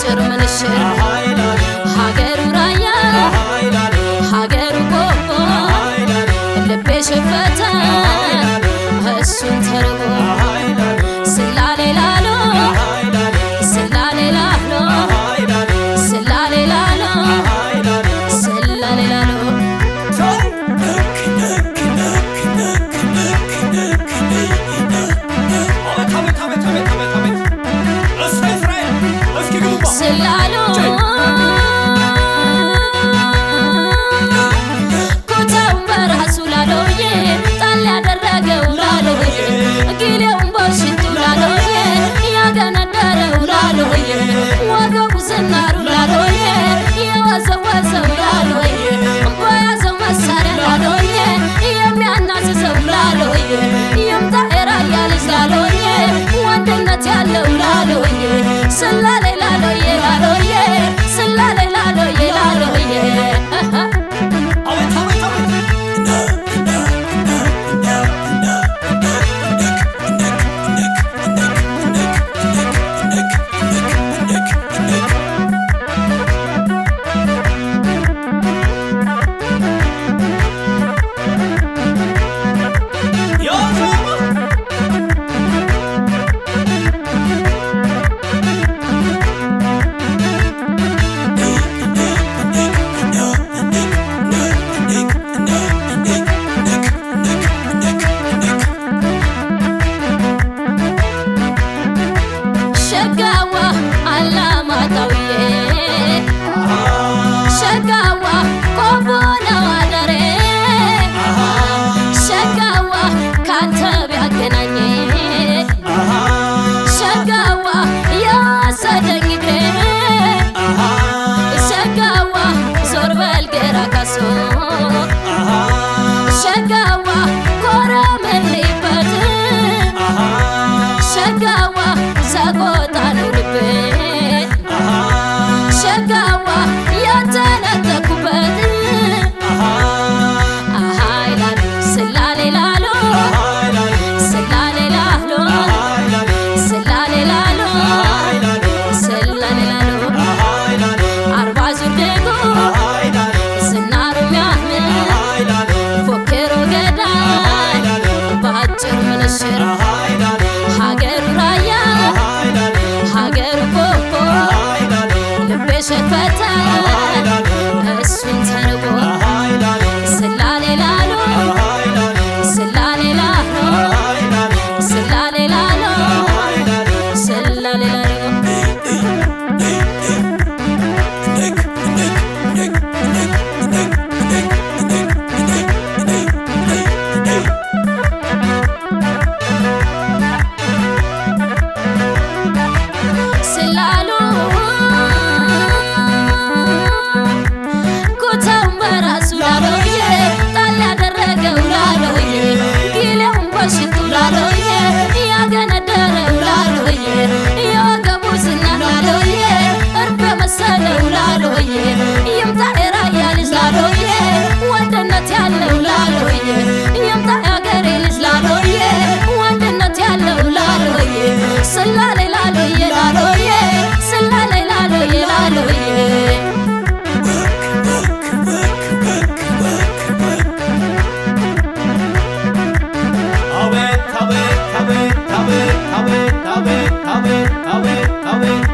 ባጭር ምንሽር ሀገሩ ራያ ሀገሩ ቆቦ ልቤ ሸፈተ እሱን ተርቦ ስላሌ ላሎ ስላሌ ላሎ ስላሌ ላሎ ስላሌ ላሎ ስላሎ ኮታውን በራሱ ላሎዬ ጣል ያደረገው ላሎዬ ጊሌውን በሽቱ ላሎዬ ያገነደረው ላሎዬ ወገቡ ዝናሩ ላሎዬ የወዘወዘው ላሎዬ በያዘው መሳሪያ ላሎዬ የሚያናዝዘው ላሎዬ ይምጣ የራያ ልጅ ላሎዬ ወንድነት ያለው ላሎዬ ስላሌ ላሎዬ ላሎዬ ስላሌ ላሎዬ ላሎዬ ሸጋዋ አላማጣውዬ ሸጋዋ ቆቦ ነው አደሬ ሸጋዋ ካንተ ቢያገናኝ ሸጋዋ የወሰደኝ እግሬ ሸጋዋ ዞር በል ግራ ካሶ ሸጋዋ ኮረመልበት ሸጋዋ ሰቆጣ ነው ልቤ ሸጋዋ የተነጠኩበት ይላሉ ስላሌ ላሎ ስላሌ ላሎ ስላሌ ላሎ ስላሌ ላሎ አርባ ዙር ደጎ ዝናሩ ሚያምር ፎኬሮ ገዳይ ባጭር ምንሽር ሀገሩ ራያ ሀገሩ ቆቦ ልቤ ሸፈተ እሱን ተርቦ ስላሌ ላሎ ስላሌ ላሎ ስላሌ ላሎ ስላሌ ላሎ ስላሉ ኮታውን በራሱ ላሎዬ ጣል ያደረገው ላሎዬ ጊሌውን በሽቱ ላሎዬ ያገነደረው ላሎዬ የወገቡ ዝናር ላሎዬ እርፍ መሰለው ላሎዬ ይምጣ የራያ ልጅ ላሎዬ ወንድነት ያለው ላሎዬ ይምጣ ያገሬ ልጅ ላሎዬ ወንድነት ያለው ላሎዬ ስላሌ ላሎዬ ላሎዬ ስላሌ ላሎዬ ላሎዬ አቤት አቤት አቤት አቤት አቤት አቤት አቤት አቤት